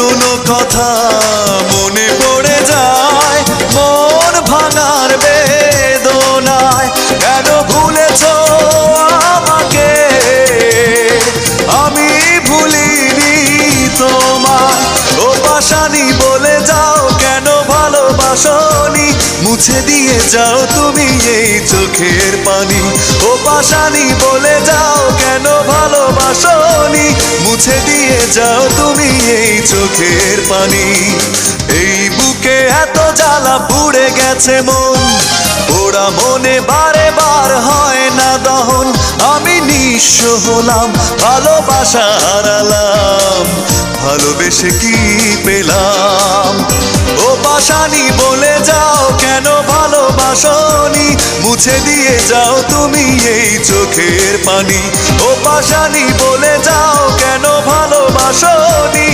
পুরনো কথা মনে পড়ে যায়, মন ভাঙার বেদনায়। কেন ভুলেছো আমাকে, আমি ভুলিনি তোমায়। ও পাশানি বলে যাও কেন ভালোবাসনি, মুছে দিয়ে যাও তুমি এই চোখের পানি। ও পাশানি বলে যাও কেন ভালোবাসনি, মুছে দিয়ে যাও তুমি এই চোখের পানি। এই বুকে এত জ্বালা পুড়ে গেছে মন, ওরা মনে বারে বার হয় না দহন। আমি নিঃস্ব হলাম, ভালোবাসা হারালাম, ভালোবেসে কি পেলাম। ও পাশানি বলে যাও কেন ভালোবাসনি, মুছে দিয়ে যাও তুমি এই চোখের পানি। ও পাশানি বলে যাও কেন ভালোবাসনি।